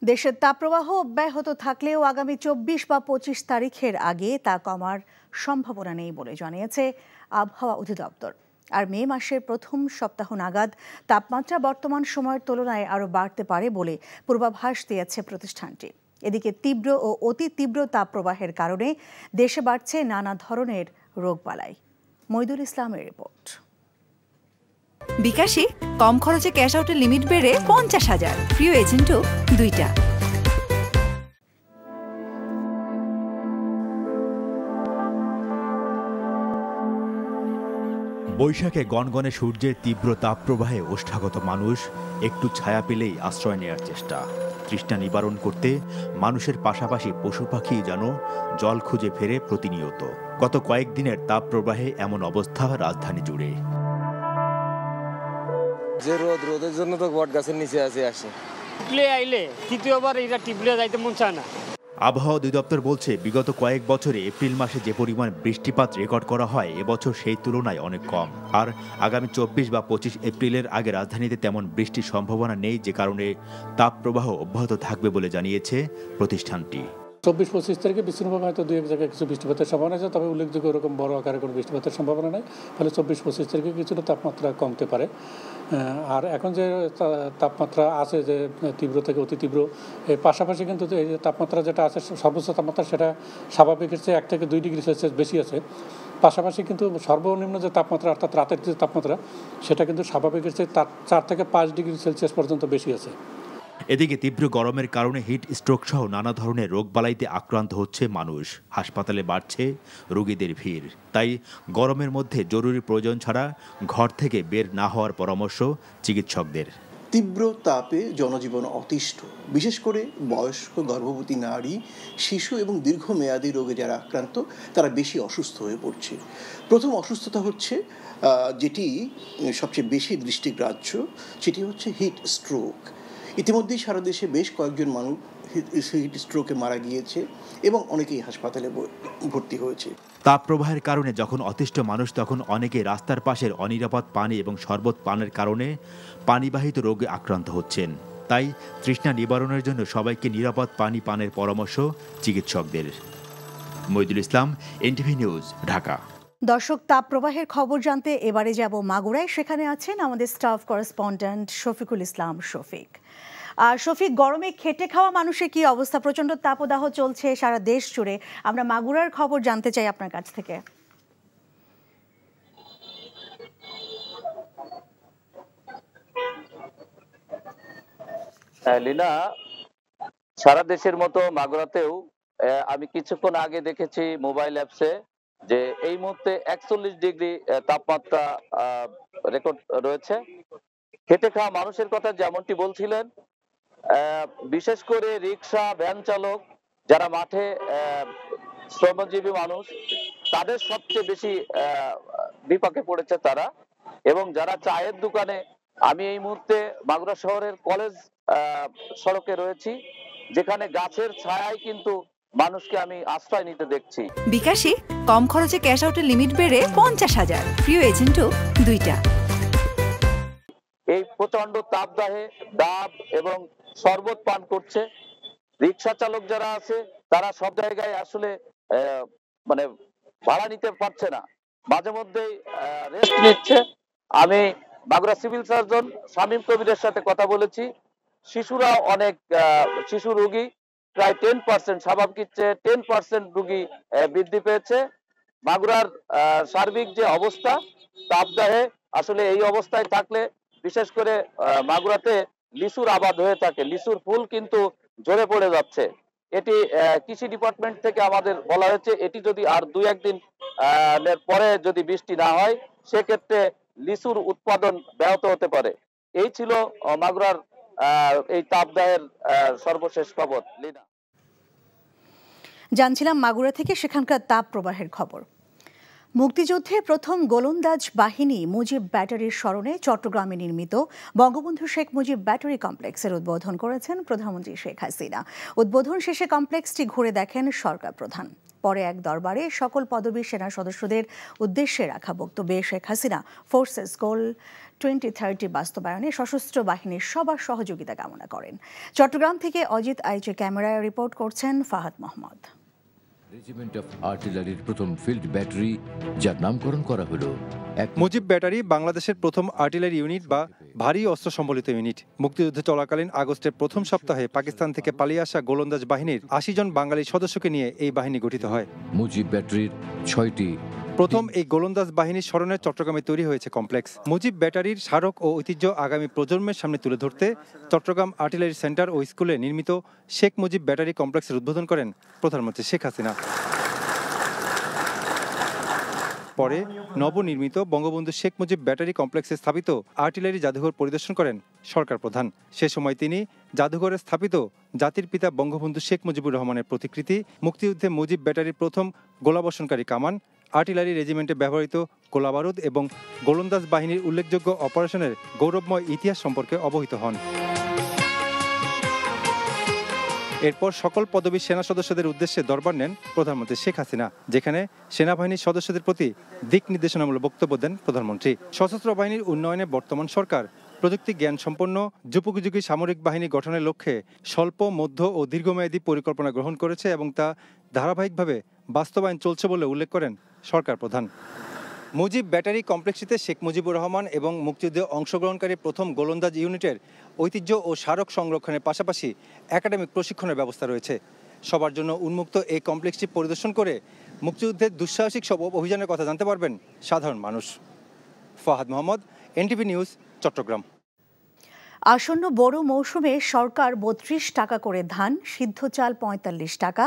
দেশের তাপপ্রবাহ অব্যাহত থাকলেও আগামী ২৪ বা ২৫ তারিখের আগে তা কমার সম্ভাবনা নেই বলে জানিয়েছে আবহাওয়া অধিদপ্তর। আর মে মাসের প্রথম সপ্তাহ নাগাদ তাপমাত্রা বর্তমান সময়ের তুলনায় আরও বাড়তে পারে বলে পূর্বাভাস দিয়েছে প্রতিষ্ঠানটি। এদিকে তীব্র ও অতি তীব্র তাপপ্রবাহের কারণে দেশে বাড়ছে নানা ধরনের রোগবালাই। মইদুল ইসলামের রিপোর্ট। বিকাশে কম খরচে ক্যাশ আউটের লিমিট বেড়ে ৫০,০০০, প্রিয় এজেন্টও ২টা। বৈশাখে গনগনে সূর্যের তীব্র তাপপ্রবাহে ওষ্ঠাগত মানুষ একটু ছায়া পেলেই আশ্রয় নেওয়ার চেষ্টা। তৃষ্ণা নিবারণ করতে মানুষের পাশাপাশি পশু পাখি যেন জল খুঁজে ফেরে প্রতিনিয়ত। গত কয়েকদিনের তাপপ্রবাহে এমন অবস্থা রাজধানী জুড়ে। যে রোদের জন্য তো বট গাছের নিচে আসে টিপলে আইলে তৃতীয়বার এটা টিপলে যাইতে মন চায় না। আবহাওয়া অধিদপ্তর বলছে, বিগত কয়েক বছরে এপ্রিল মাসে যে পরিমাণ বৃষ্টিপাত রেকর্ড করা হয় এবছর সেই তুলনায় অনেক কম। আর আগামী ২৪ বা ২৫ এপ্রিলের আগে রাজধানীতে তেমন বৃষ্টির সম্ভাবনা নেই, যে কারণে তাপপ্রবাহ অব্যাহত থাকবে বলে জানিয়েছে প্রতিষ্ঠানটি। ২৪-২৫ তারিখে বিচ্ছিন্নভাবে হয়তো দুই এক জায়গায় কিছু বৃষ্টিপাতের সম্ভাবনা আছে, তবে উল্লেখযোগ্য এরকম বড় আকারে কোনো বৃষ্টিপাতের সম্ভাবনা নেই। ফলে ২৪-২৫ তারিখে কিছুটা তাপমাত্রা কমতে পারে। আর এখন যে তাপমাত্রা আছে, যে তীব্র থেকে অতি তীব্র, এর পাশাপাশি কিন্তু এই যে তাপমাত্রা যেটা আছে সর্বোচ্চ তাপমাত্রা, সেটা স্বাভাবিকের চেয়ে 1 থেকে 2 ডিগ্রি সেলসিয়াস বেশি আছে। পাশাপাশি কিন্তু সর্বনিম্ন যে তাপমাত্রা অর্থাৎ রাতের যে তাপমাত্রা, সেটা কিন্তু স্বাভাবিকের চেয়ে 4 থেকে 5 ডিগ্রি সেলসিয়াস পর্যন্ত বেশি আছে। এদিকে তীব্র গরমের কারণে হিট স্ট্রোক সহ নানা ধরনের রোগবালাইতে আক্রান্ত হচ্ছে মানুষ। হাসপাতালে বাড়ছে রোগীদের ভিড়। তাই গরমের মধ্যে জরুরি প্রয়োজন ছাড়া ঘর থেকে বের না হওয়ার পরামর্শ চিকিৎসকদের। তীব্র তাপে জনজীবন অতিষ্ঠ, বিশেষ করে বয়স্ক, গর্ভবতী নারী, শিশু এবং দীর্ঘমেয়াদী রোগে যারা আক্রান্ত তারা বেশি অসুস্থ হয়ে পড়ছে। প্রথম অসুস্থতা হচ্ছে, যেটি সবচেয়ে বেশি দৃষ্টিগ্রাহ্য, সেটি হচ্ছে হিট স্ট্রোক। ইতিমধ্যেই সারা দেশে বেশ কয়েকজন মানুষ হিট স্ট্রোকে মারা গিয়েছে এবং অনেকেই হাসপাতালে ভর্তি হয়েছে। তাপপ্রবাহের কারণে যখন অতিষ্ঠ মানুষ, তখন অনেকে রাস্তার পাশের অনিরাপদ পানি এবং শরবত পানের কারণে পানিবাহিত রোগে আক্রান্ত হচ্ছেন। তাই তৃষ্ণা নিবারণের জন্য সবাইকে নিরাপদ পানি পানের পরামর্শ চিকিৎসকদের। মইদুল ইসলাম, এনটিভি নিউজ, ঢাকা। দর্শক, তাপপ্রবাহের খবর জানতে এবারে যাব মাগুরায়। সেখানে আছেন আমাদের স্টাফ করেসপন্ডেন্ট শফিকুল ইসলাম শফিক। শফিক, গরমে খেটে খাওয়া মানুষের কি অবস্থা? প্রচন্ড তাপদাহ চলছে সারা দেশ জুড়ে। আমরা মাগুরার খবর জানতে চাই আপনার কাছ থেকে। লীনা, সারা দেশের মতো মাগুরাতেও আমি কিছুক্ষণ আগে দেখেছি মোবাইল অ্যাপসে যে এই মুহূর্তে ৪১ ডিগ্রি তাপমাত্রা রেকর্ড রয়েছে। খেটে খাওয়া মানুষের কথা যেমনটি বলছিলেন, বিশেষ করে রিক্সা, ভ্যান চালক, যারা মাঠে শ্রমজীবী মানুষ, তাদের সবচেয়ে বেশি বিপাকে পড়েছে তারা। এবং যারা চায়ের দোকানে, আমি এই মুহূর্তে মাগুরা শহরের কলেজ সড়কে রয়েছি, যেখানে গাছের ছায়ায় কিন্তু মানুষকে আমি আশ্রয় নিতে দেখছি। বিকাশে কম খরচে ক্যাশ আউটের লিমিট বেড়ে ৫০,০০০, প্রিয় এজেন্টও ২টা। এই প্রচন্ড তাপদাহে ডাব এবং শরবত পান করছে। রিক্সা চালক যারা আছে তারা সব জায়গায় আসলে মানে ভাড়া নিতে পারছে না, মাঝে মধ্যেই রেস্ট নিচ্ছে। আমি মাগুরা সিভিল সার্জন শামীম কবিরের সাথে কথা বলেছি। শিশুরা অনেক শিশু রোগী, প্রায় 10%, স্বাভাবিক চেয়ে 10% রোগী বৃদ্ধি পেয়েছে। মাগুরার সার্বিক যে অবস্থা তাপদাহে, আসলে এই অবস্থায় থাকলে বিশেষ করে মাগুরাতে লিচুর আবাদ হয়ে থাকে, লিচুর ফুল কিন্তু ঝরে পড়ে যাচ্ছে। এটি কৃষি ডিপার্টমেন্ট থেকে আমাদের বলা হয়েছে, এটি যদি আর 2-1 দিন পরে যদি বৃষ্টি না হয়, সেক্ষেত্রে লিচুর উৎপাদন ব্যাহত হতে পারে। এই ছিল মাগুরার এই তাপদাহের সর্বশেষ খবর। লীনা, জানছিলাম মাগুরা থেকে সেখানকার তাপ প্রবাহের খবর। মুক্তিযুদ্ধে প্রথম গোলন্দাজ বাহিনী মুজিব ব্যাটারির স্মরণে চট্টগ্রামে নির্মিত বঙ্গবন্ধু শেখ মুজিব ব্যাটারি কমপ্লেক্সের উদ্বোধন করেছেন প্রধানমন্ত্রী শেখ হাসিনা। উদ্বোধন শেষে কমপ্লেক্সটি ঘুরে দেখেন সরকার প্রধান। পরে এক দরবারে সকল পদবীর সেনা সদস্যদের উদ্দেশ্যে রাখা বক্তব্যে শেখ হাসিনা ফোর্সেস গোল 2030 বাস্তবায়নে সশস্ত্র বাহিনীর সবার সহযোগিতা কামনা করেন। চট্টগ্রাম থেকে অজিত আইচে ক্যামেরায় রিপোর্ট করছেন ফাহাদ মোহাম্মদ। রেজিমেন্ট অফ আর্টিলারির প্রথম ফিল্ড ব্যাটারি, যার নামকরণ করা হলো মুজিব ব্যাটারি বাংলাদেশের প্রথম আর্টিলারি ইউনিট বা ভারী অস্ত্র সম্বলিত ইউনিট। মুক্তিযুদ্ধ চলাকালীন আগস্টের প্রথম সপ্তাহে পাকিস্তান থেকে পালিয়ে আসা গোলন্দাজ বাহিনীর ৮০ জন বাঙালি সদস্যকে নিয়ে এই বাহিনী গঠিত হয়। মুজিব ব্যাটারির ৬টি প্রথম এই গোলন্দাজ বাহিনীর স্মরণে চট্টগ্রামে তৈরি হয়েছে কমপ্লেক্স। মুজিব ব্যাটারির স্মারক ও ঐতিহ্য আগামী প্রজন্মের সামনে তুলে ধরতে চট্টগ্রাম আর্টিলারি সেন্টার ও স্কুলে নির্মিত শেখ মুজিব ব্যাটারি কমপ্লেক্সের উদ্বোধন করেন প্রধানমন্ত্রী শেখ হাসিনা। পরে নবনির্মিত বঙ্গবন্ধু শেখ মুজিব ব্যাটারি কমপ্লেক্সে স্থাপিত আর্টিলারি জাদুঘর পরিদর্শন করেন সরকার প্রধান। সে সময় তিনি জাদুঘরে স্থাপিত জাতির পিতা বঙ্গবন্ধু শেখ মুজিবুর রহমানের প্রতিকৃতি, মুক্তিযুদ্ধে মুজিব ব্যাটারির প্রথম গোলাবর্ষণকারী কামান, আর্টিলারি রেজিমেন্টে ব্যবহৃত গোলাবারুদ এবং গোলন্দাজ বাহিনীর উল্লেখযোগ্য অপারেশনের গৌরবময় ইতিহাস সম্পর্কে অবহিত হন। এরপর সকল পদবী সেনা সদস্যদের উদ্দেশ্যে দরবার নেন প্রধানমন্ত্রী শেখ হাসিনা, যেখানে সেনাবাহিনীর সদস্যদের প্রতি দিক নির্দেশনামূলক বক্তব্য দেন প্রধানমন্ত্রী। সশস্ত্র বাহিনীর উন্নয়নে বর্তমান সরকার প্রযুক্তি জ্ঞান সম্পন্ন যুগোপযোগী সামরিক বাহিনী গঠনের লক্ষ্যে স্বল্প, মধ্য ও দীর্ঘমেয়াদী পরিকল্পনা গ্রহণ করেছে এবং তা ধারাবাহিকভাবে বাস্তবায়ন চলছে বলে উল্লেখ করেন সরকার প্রধান। মুজিব ব্যাটারি কমপ্লেক্সটিতে শেখ মুজিবুর রহমান এবং মুক্তিযুদ্ধে অংশগ্রহণকারী প্রথম গোলন্দাজ ইউনিটের ঐতিহ্য ও স্মারক সংরক্ষণের পাশাপাশি একাডেমিক প্রশিক্ষণের ব্যবস্থা রয়েছে। সবার জন্য উন্মুক্ত এই কমপ্লেক্সটি পরিদর্শন করে মুক্তিযুদ্ধের দুঃসাহসিক সব অভিযানের কথা জানতে পারবেন সাধারণ মানুষ। Fahad Mohammad, NTV news, Chattogram. আসন্ন বড় মৌসুমে সরকার ৩২ টাকা করে ধান, সিদ্ধ চাল ৪৫ টাকা,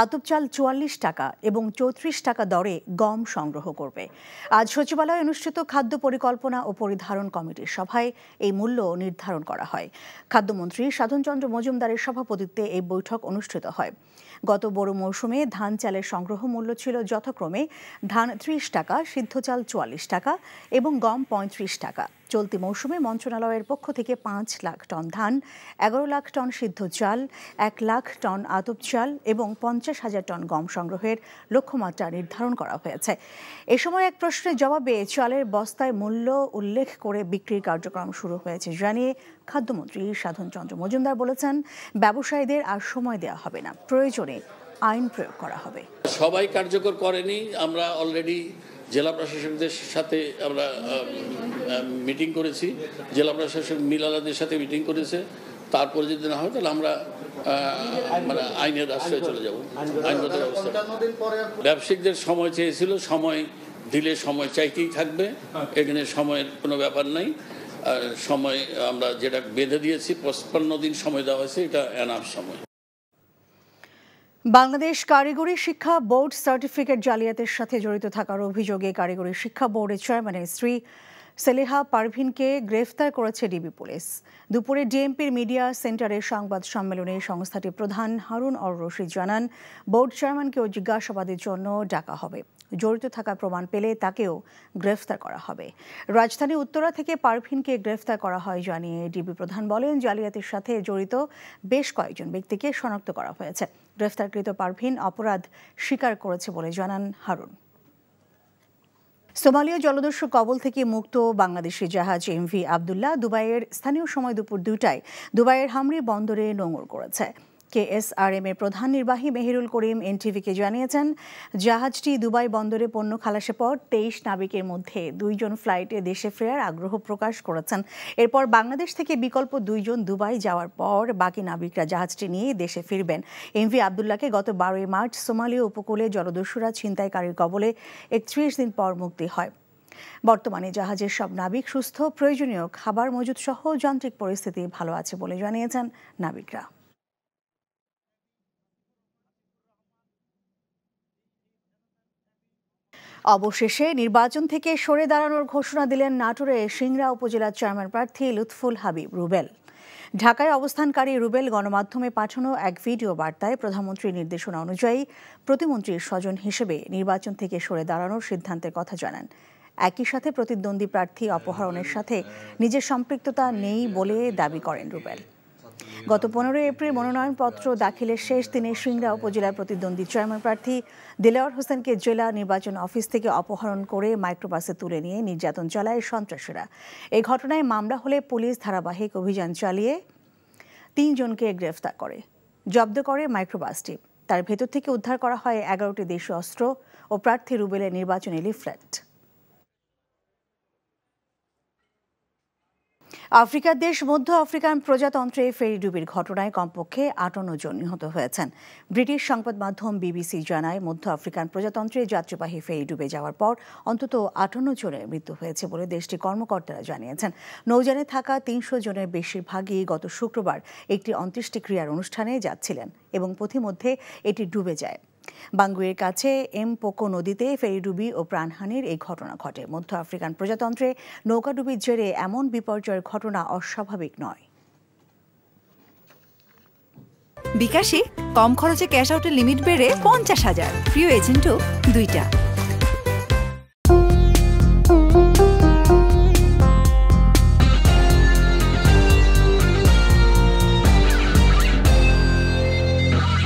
আতপ চাল ৪৪ টাকা এবং ৩৪ টাকা দরে গম সংগ্রহ করবে। আজ সচিবালয়ে অনুষ্ঠিত খাদ্য পরিকল্পনা ও পরিধারণ কমিটির সভায় এই মূল্য নির্ধারণ করা হয়। খাদ্যমন্ত্রী সাধনচন্দ্র মজুমদারের সভাপতিত্বে এই বৈঠক অনুষ্ঠিত হয়। গত বড় মৌসুমে ধান চালের সংগ্রহ মূল্য ছিল যথাক্রমে ধান ৩০ টাকা, সিদ্ধ চাল ৪৪ টাকা এবং গম ৩৫ টাকা। চলতি মৌসুমে মন্ত্রণালয়ের পক্ষ থেকে ৫ লাখ টন ধান, ১১ লাখ টন সিদ্ধ চাল, ১ লাখ টন আতপ চাল এবং ৫০,০০০ টন গম সংগ্রহের লক্ষ্যমাত্রা নির্ধারণ করা হয়েছে। এ সময় এক প্রশ্নের জবাবে চালের বস্তায় মূল্য উল্লেখ করে বিক্রির কার্যক্রম শুরু হয়েছে জানিয়ে খাদ্যমন্ত্রী সাধনচন্দ্র মজুমদার বলেছেন, ব্যবসায়ীদের আর সময় দেওয়া হবে না, প্রয়োজনে আইন প্রয়োগ করা হবে। সবাই কার্যকর করেনি। আমরা অলরেডি জেলা প্রশাসকদের সাথে আমরা মিটিং করেছি, জেলা প্রশাসক মিলালাদের সাথে মিটিং করেছে। তারপরে যদি না হয় তাহলে আমরা মানে আইনের আশ্রয়ে চলে যাব, আইনগত ব্যবস্থা। ব্যবসায়িকদের সময় চেয়েছিল, সময় দিলে সময় চাইতেই থাকবে, এখানে সময়ের কোনো ব্যাপার নাই। সময় আমরা যেটা বেঁধে দিয়েছি ৫৫ দিন সময় দেওয়া হয়েছে, এটা এনাফ সময়। বাংলাদেশ কারিগরি শিক্ষা বোর্ড সার্টিফিকেট জালিয়াতির সাথে জড়িত থাকার অভিযোগে কারিগরি শিক্ষা বোর্ডের চেয়ারম্যানের স্ত্রী সেলেহা পারভিনকে গ্রেফতার করেছে ডিবি পুলিশ। দুপুরে ডিএমপির মিডিয়া সেন্টারের সংবাদ সম্মেলনে সংস্থাটির প্রধান হারুন অর রশিদ জানান, বোর্ড চেয়ারম্যানকেও জিজ্ঞাসাবাদের জন্য ডাকা হবে। জড়িত থাকার প্রমাণ পেলে তাকেও গ্রেফতার করা হবে। রাজধানী উত্তরা থেকে পারভিনকে গ্রেফতার করা হয় জানিয়ে ডিবি প্রধান বলেন, জালিয়াতির সাথে জড়িত বেশ কয়েকজন ব্যক্তিকে শনাক্ত করা হয়েছে। গ্রেফতারকৃত পারভিন অপরাধ স্বীকার করেছে বলে জানান হারুন। সোমালীয় জলদস্যু কবল থেকে মুক্ত বাংলাদেশি জাহাজ এমভি আবদুল্লাহ দুবাইয়ের স্থানীয় সময় দুপুর ২টায় দুবাইয়ের হামরি বন্দরে নোঙর করেছে। কেএসআরএম এর প্রধান নির্বাহী মেহেরুল করিম এনটিভিকে জানিয়েছেন, জাহাজটি দুবাই বন্দরে পণ্য খালাসের পর ২৩ নাবিকের মধ্যে ২ জন ফ্লাইটে দেশে ফেরার আগ্রহ প্রকাশ করেছেন। এরপর বাংলাদেশ থেকে বিকল্প ২ জন দুবাই যাওয়ার পর বাকি নাবিকরা জাহাজটি নিয়ে দেশে ফিরবেন। এমভি আবদুল্লাহকে গত ১২ মার্চ সোমালীয় উপকূলে জলদস্যুরা ছিনতাইকারীর কবলে ৩১ দিন পর মুক্তি হয়। বর্তমানে জাহাজের সব নাবিক সুস্থ, প্রয়োজনীয় খাবার মজুদ সহ যান্ত্রিক পরিস্থিতি ভালো আছে বলে জানিয়েছেন নাবিকরা। অবশেষে নির্বাচন থেকে সরে দাঁড়ানোর ঘোষণা দিলেন নাটোরে সিংড়া উপজেলার চেয়ারম্যান প্রার্থী লুৎফুল হাবিব রুবেল। ঢাকায় অবস্থানকারী রুবেল গণমাধ্যমে পাঠানো এক ভিডিও বার্তায় প্রধানমন্ত্রীর নির্দেশনা অনুযায়ী প্রতিমন্ত্রীর স্বজন হিসেবে নির্বাচন থেকে সরে দাঁড়ানোর সিদ্ধান্তের কথা জানান। একই সাথে প্রতিদ্বন্দ্বী প্রার্থী অপহরণের সাথে নিজের সম্পৃক্ততা নেই বলে দাবি করেন রুবেল। গত 15 এপ্রিল মনোনয়নপত্র দাখিলের শেষ দিনে সিংড়া উপজেলার প্রতিদ্বন্দ্বী চেয়ারম্যান প্রার্থী দেলোয়ার হোসেনকে জেলা নির্বাচন অফিস থেকে অপহরণ করে মাইক্রোবাসে তুলে নিয়ে নির্যাতন চালায় সন্ত্রাসীরা। এই ঘটনায় মামলা হলে পুলিশ ধারাবাহিক অভিযান চালিয়ে 3 জনকে গ্রেফতার করে, জব্দ করে মাইক্রোবাসটি। তার ভেতর থেকে উদ্ধার করা হয় 11টি দেশীয় অস্ত্র ও প্রার্থী রুবেলের নির্বাচনী লিফলেট। আফ্রিকার দেশ মধ্য আফ্রিকান প্রজাতন্ত্রে ফেরি ডুবির ঘটনায় কমপক্ষে 58 জন নিহত হয়েছেন। ব্রিটিশ সংবাদ মাধ্যম বিবিসি জানায়, মধ্য আফ্রিকান প্রজাতন্ত্রে যাত্রীবাহী ফেরি ডুবে যাওয়ার পর অন্তত 58 জনের মৃত্যু হয়েছে বলে দেশটির কর্মকর্তারা জানিয়েছেন। নৌযানে থাকা 300 জনের বেশিরভাগই গত শুক্রবার একটি অন্ত্যেষ্টিক্রিয়ার অনুষ্ঠানে যাচ্ছিলেন এবং পথিমধ্যে এটি ডুবে যায়। বাঙ্গুয়ের কাছে এমপোকো নদীতে ফেরিডুবি ও প্রাণহানির এই ঘটনা ঘটে। মধ্য আফ্রিকান প্রজাতন্ত্রে নৌকাডুবির জেরে এমন বিপর্যয়ের ঘটনা অস্বাভাবিক নয়। বিকাশে কম খরচে ক্যাশ আউটের লিমিট বেড়ে 50,000, প্রিয় এজেন্টও 2টা।